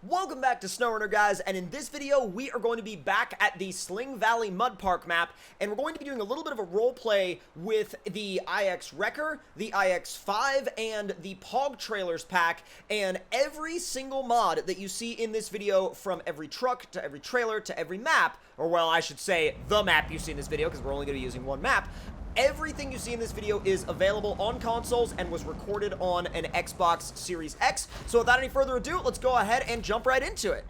Welcome back to SnowRunner, guys, and in this video, we are going to be back at the Sling Valley Mud Park map, and we're going to be doing a little bit of a role play with the IX Wrecker, the IX5, and the Pog Trailers pack, and every single mod that you see in this video, from every truck, to every trailer, to every map, or well, I should say, the map you see in this video, because we're only going to be using one map. Everything you see in this video is available on consoles and was recorded on an Xbox Series X. So without any further ado, let's go ahead and jump right into it.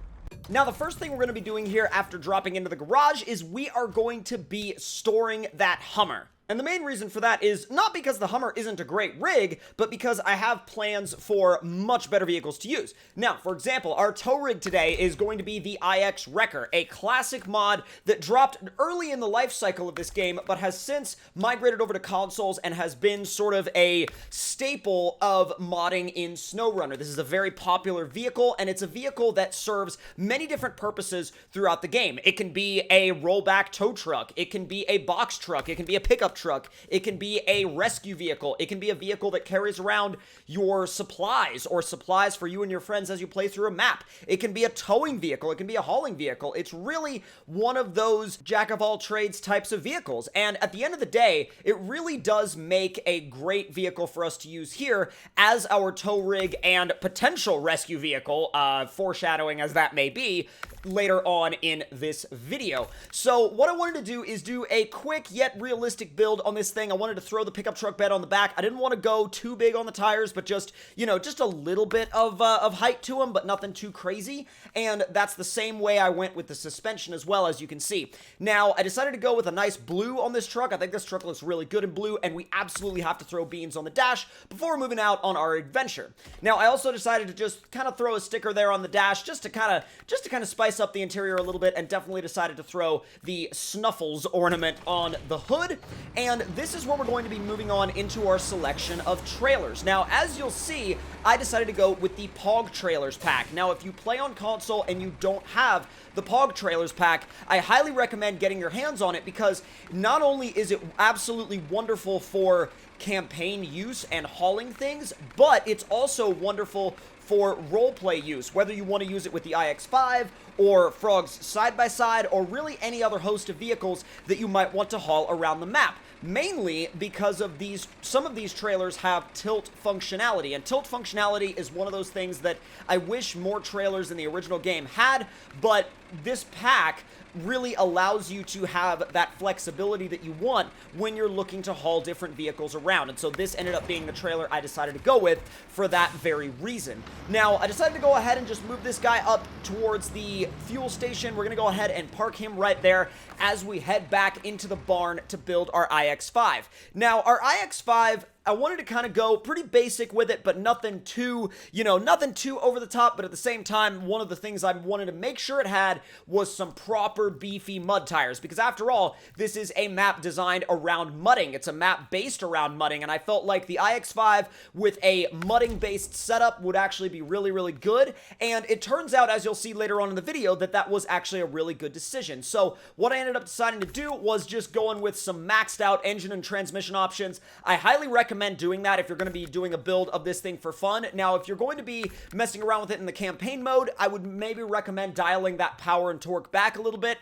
Now, the first thing we're going to be doing here after dropping into the garage is we are going to be storing that Hummer. And the main reason for that is not because the Hummer isn't a great rig, but because I have plans for much better vehicles to use. Now, for example, our tow rig today is going to be the IX Wrecker, a classic mod that dropped early in the life cycle of this game, but has since migrated over to consoles and has been sort of a staple of modding in SnowRunner. This is a very popular vehicle, and it's a vehicle that serves many different purposes throughout the game. It can be a rollback tow truck, it can be a box truck, it can be a pickup truck, it can be a rescue vehicle, it can be a vehicle that carries around your supplies or supplies for you and your friends as you play through a map. It can be a towing vehicle, it can be a hauling vehicle. It's really one of those jack-of-all-trades types of vehicles, and at the end of the day, it really does make a great vehicle for us to use here as our tow rig and potential rescue vehicle, foreshadowing as that may be, later on in this video. So what I wanted to do is do a quick yet realistic build on this thing. I wanted to throw the pickup truck bed on the back. I didn't want to go too big on the tires, but just, you know, just a little bit of height to them, but nothing too crazy. And that's the same way I went with the suspension as well, as you can see. Now, I decided to go with a nice blue on this truck. I think this truck looks really good in blue, and we absolutely have to throw beans on the dash before moving out on our adventure. Now, I also decided to just kind of throw a sticker there on the dash just to kind of spice up the interior a little bit, and definitely decided to throw the Snuffles ornament on the hood. And this is where we're going to be moving on into our selection of trailers. Now, as you'll see, I decided to go with the Pog Trailers pack. Now, if you play on console and you don't have the Pog Trailers pack, I highly recommend getting your hands on it, because not only is it absolutely wonderful for campaign use and hauling things, but it's also wonderful for roleplay use, whether you want to use it with the IX5 or Frog's side-by-side, or really any other host of vehicles that you might want to haul around the map. Mainly because of some of these trailers have tilt functionality, and tilt functionality is one of those things that I wish more trailers in the original game had, but this pack really allows you to have that flexibility that you want when you're looking to haul different vehicles around. And so this ended up being the trailer I decided to go with for that very reason. Now, I decided to go ahead and just move this guy up towards the fuel station. We're going to go ahead and park him right there as we head back into the barn to build our IX5. Now, our IX5, I wanted to kind of go pretty basic with it, but nothing too, nothing too over the top. But at the same time, one of the things I wanted to make sure it had was some proper beefy mud tires, because after all, this is a map designed around mudding. It's a map based around mudding, and I felt like the IX5 with a mudding-based setup would actually be really, really good. And it turns out, as you'll see later on in the video, that that was actually a really good decision. So what I ended up deciding to do was just going with some maxed out engine and transmission options. I highly recommend doing that if you're going to be doing a build of this thing for fun. Now, if you're going to be messing around with it in the campaign mode, I would maybe recommend dialing that power and torque back a little bit,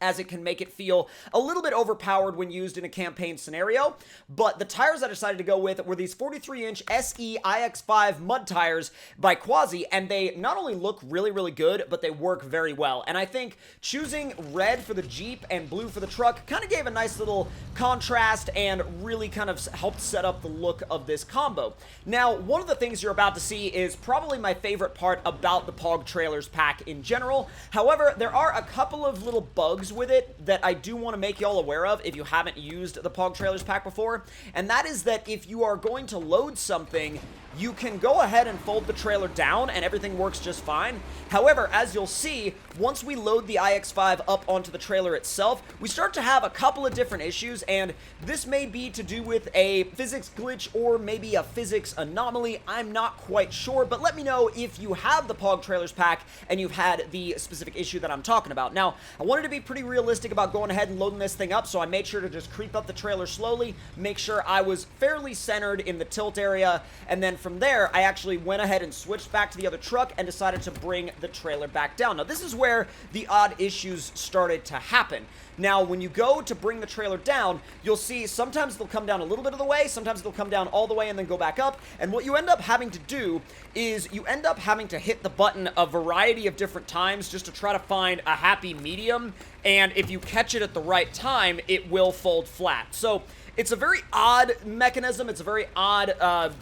as it can make it feel a little bit overpowered when used in a campaign scenario. But the tires I decided to go with were these 43-inch SE IX5 mud tires by Quasi, and they not only look really, really good, but they work very well. And I think choosing red for the Jeep and blue for the truck kind of gave a nice little contrast and really kind of helped set up the look of this combo. Now, one of the things you're about to see is probably my favorite part about the Pog Trailers pack in general. However, there are a couple of little bugs with it that I do want to make y'all aware of if you haven't used the Pog Trailers pack before, and that is that if you are going to load something, you can go ahead and fold the trailer down and everything works just fine. However, as you'll see, once we load the IX5 up onto the trailer itself, we start to have a couple of different issues, and this may be to do with a physics glitch or maybe a physics anomaly. I'm not quite sure, but let me know if you have the Pog Trailers pack and you've had the specific issue that I'm talking about. Now, I wanted to be pretty realistic about going ahead and loading this thing up, so I made sure to just creep up the trailer slowly, make sure I was fairly centered in the tilt area, and then And from there, I actually went ahead and switched back to the other truck and decided to bring the trailer back down. Now, this is where the odd issues started to happen. Now, when you go to bring the trailer down, you'll see sometimes they'll come down a little bit of the way, sometimes they'll come down all the way and then go back up. And what you end up having to do is you end up having to hit the button a variety of different times just to try to find a happy medium. And if you catch it at the right time, it will fold flat. So it's a very odd mechanism. It's a very odd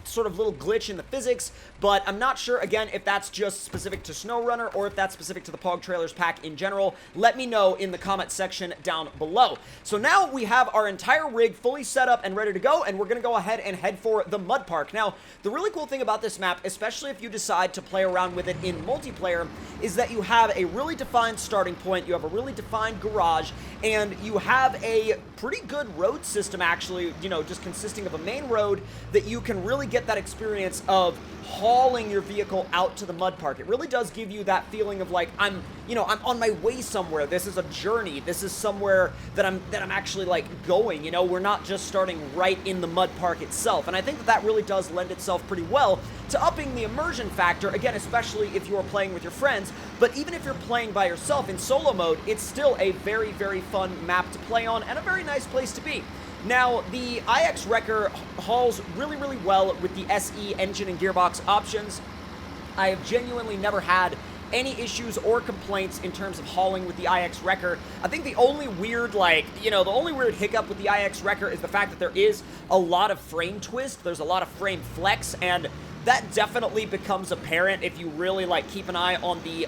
sort of little glitch in the physics, but I'm not sure, again, if that's just specific to SnowRunner or if that's specific to the Pog Trailers pack in general. Let me know in the comment section down below. So now we have our entire rig fully set up and ready to go, and we're going to go ahead and head for the Mud Park. Now, the really cool thing about this map, especially if you decide to play around with it in multiplayer, is that you have a really defined starting point, you have a really defined garage, and you have a pretty good road system, actually, you know, just consisting of a main road that you can really get that experience of hauling your vehicle out to the mud park. It really does give you that feeling of like, I'm on my way somewhere. This is a journey. This is somewhere that I'm actually like going, you know. We're not just starting right in the mud park itself. And I think that really does lend itself pretty well to upping the immersion factor, again, especially if you are playing with your friends. But even if you're playing by yourself in solo mode, it's still a very, very fun map to play on and a very nice place to be. Now, the IX Wrecker hauls really, really well with the SE engine and gearbox options. I have genuinely never had any issues or complaints in terms of hauling with the IX Wrecker. I think the only weird, the only weird hiccup with the IX Wrecker is the fact that there is a lot of frame twist. There's a lot of frame flex, and that definitely becomes apparent if you really, keep an eye on the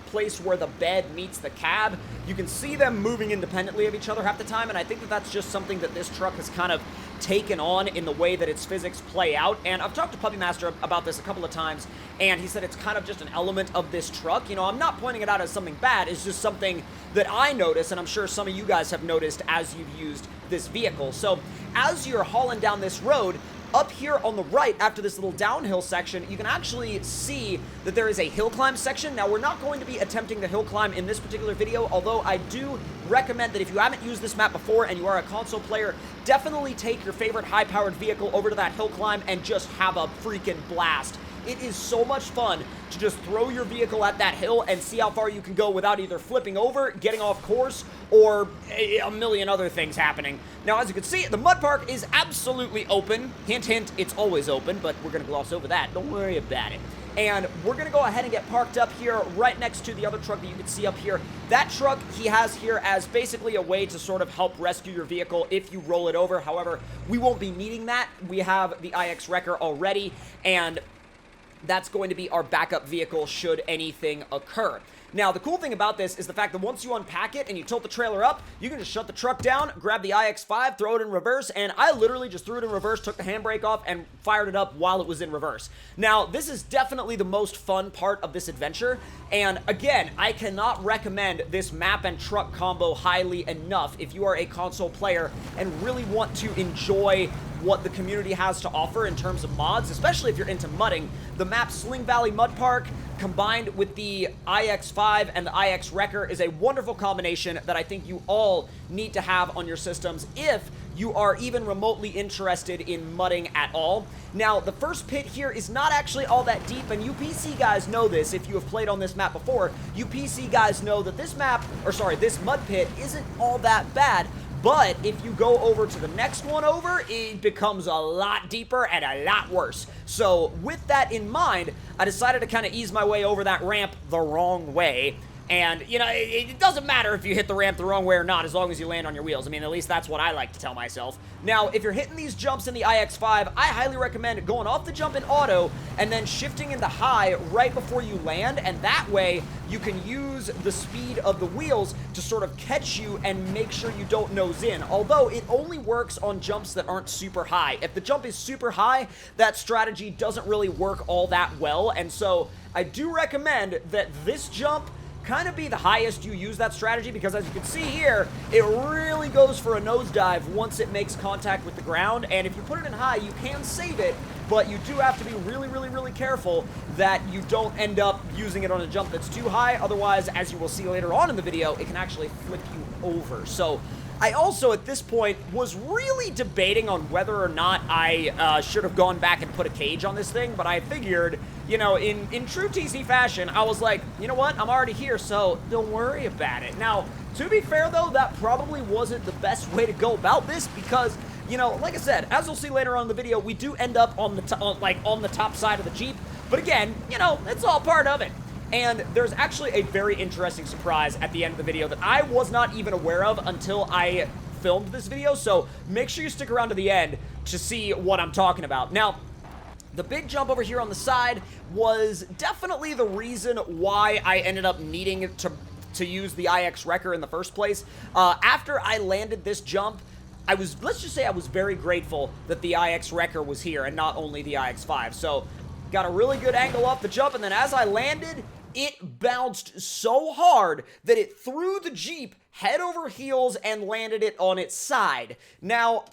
place where the bed meets the cab. You can see them moving independently of each other half the time, and I think that that's just something that this truck has kind of taken on in the way that its physics play out. And I've talked to Puppy Master about this a couple of times, and he said it's kind of just an element of this truck. You know, I'm not pointing it out as something bad. It's just something that I notice, and I'm sure some of you guys have noticed as you've used this vehicle. So as you're hauling down this road, up here on the right, after this little downhill section, you can actually see that there is a hill climb section. Now, we're not going to be attempting the hill climb in this particular video, although I do recommend that if you haven't used this map before and you are a console player, definitely take your favorite high-powered vehicle over to that hill climb and just have a freaking blast. It is so much fun to just throw your vehicle at that hill and see how far you can go without either flipping over, getting off course, or a million other things happening. Now, as you can see, the mud park is absolutely open. Hint, hint, it's always open, but we're going to gloss over that. Don't worry about it. And we're going to go ahead and get parked up here right next to the other truck that you can see up here. That truck he has here as basically a way to sort of help rescue your vehicle if you roll it over. However, we won't be needing that. We have the IX Wrecker already, and that's going to be our backup vehicle should anything occur. Now, the cool thing about this is the fact that once you unpack it and you tilt the trailer up, you can just shut the truck down, grab the IX5, throw it in reverse, and I literally just threw it in reverse, took the handbrake off, and fired it up while it was in reverse. Now, this is definitely the most fun part of this adventure, and again, I cannot recommend this map and truck combo highly enough if you are a console player and really want to enjoy what the community has to offer in terms of mods, especially if you're into mudding. The map Sling Valley Mud Park combined with the IX5 and the IX Wrecker is a wonderful combination that I think you all need to have on your systems if you are even remotely interested in mudding at all. Now, the first pit here is not actually all that deep, and you PC guys know this if you have played on this map before. You PC guys know that this mud pit isn't all that bad. But if you go over to the next one over, it becomes a lot deeper and a lot worse. So with that in mind, I decided to kind of ease my way over that ramp the wrong way. And, you know, it doesn't matter if you hit the ramp the wrong way or not, as long as you land on your wheels. I mean, at least that's what I like to tell myself. Now, if you're hitting these jumps in the IX5, I highly recommend going off the jump in auto and then shifting into high right before you land, and that way you can use the speed of the wheels to sort of catch you and make sure you don't nose in. Although, it only works on jumps that aren't super high. If the jump is super high, that strategy doesn't really work all that well, and so I do recommend that this jump kind of be the highest you use that strategy, because as you can see here, it really goes for a nosedive once it makes contact with the ground, and if you put it in high, you can save it, but you do have to be really, really, really careful that you don't end up using it on a jump that's too high. Otherwise, as you will see later on in the video, it can actually flip you over. So I also, at this point, was really debating on whether or not I should have gone back and put a cage on this thing, but I figured, you know, in true TC fashion, I was like, you know what, I'm already here, so don't worry about it. Now, to be fair, though, that probably wasn't the best way to go about this, because, you know, like I said, as you'll see later on in the video, we do end up on the on the top side of the Jeep, but again, you know, it's all part of it. And there's actually a very interesting surprise at the end of the video that I was not even aware of until I filmed this video, so make sure you stick around to the end to see what I'm talking about. Now, the big jump over here on the side was definitely the reason why I ended up needing to use the IX Wrecker in the first place. After I landed this jump, let's just say I was very grateful that the IX Wrecker was here and not only the IX-5. So, got a really good angle off the jump, and then as I landed, it bounced so hard that it threw the Jeep head over heels and landed it on its side. Now,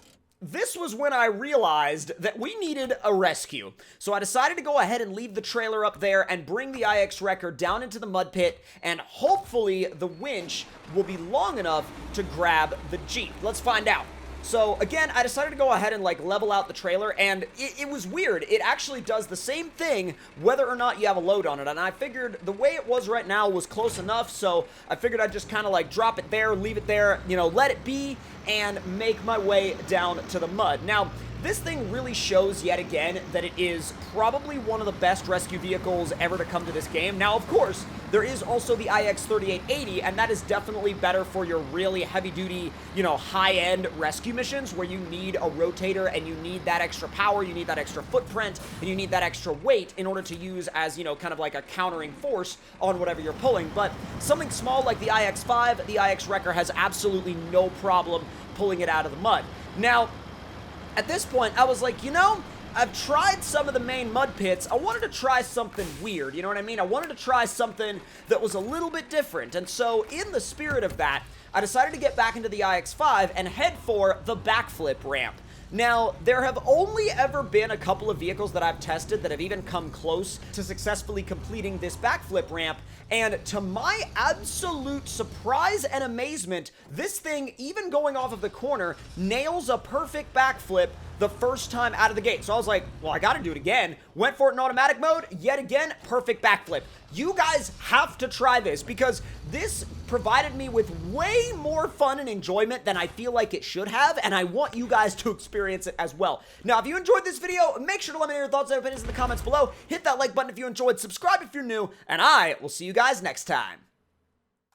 this was when I realized that we needed a rescue. So I decided to go ahead and leave the trailer up there and bring the IX Wrecker down into the mud pit, and hopefully the winch will be long enough to grab the Jeep. Let's find out. So, again, I decided to go ahead and, like, level out the trailer, and it was weird. It actually does the same thing whether or not you have a load on it, and I figured the way it was right now was close enough, so I figured I'd just kind of, like, drop it there, leave it there, you know, let it be, and make my way down to the mud. Now, this thing really shows yet again that it is probably one of the best rescue vehicles ever to come to this game. Now, of course, there is also the IX-3880, and that is definitely better for your really heavy-duty, you know, high-end rescue missions where you need a rotator and you need that extra power, you need that extra footprint, and you need that extra weight in order to use as, you know, kind of like a countering force on whatever you're pulling. But something small like the IX-5, the IX Wrecker has absolutely no problem pulling it out of the mud. Now, at this point, I was like, you know, I've tried some of the main mud pits. I wanted to try something weird, you know what I mean? I wanted to try something that was a little bit different. And so, in the spirit of that, I decided to get back into the IX-5 and head for the backflip ramp. Now, there have only ever been a couple of vehicles that I've tested that have even come close to successfully completing this backflip ramp, and to my absolute surprise and amazement, this thing, even going off of the corner, nails a perfect backflip the first time out of the gate. So I was like, well, I gotta do it again. Went for it in automatic mode, yet again, perfect backflip. You guys have to try this because this provided me with way more fun and enjoyment than I feel like it should have, and I want you guys to experience it as well. Now, if you enjoyed this video, make sure to let me know your thoughts and opinions in the comments below. Hit that like button if you enjoyed, subscribe if you're new, and I will see you guys next time.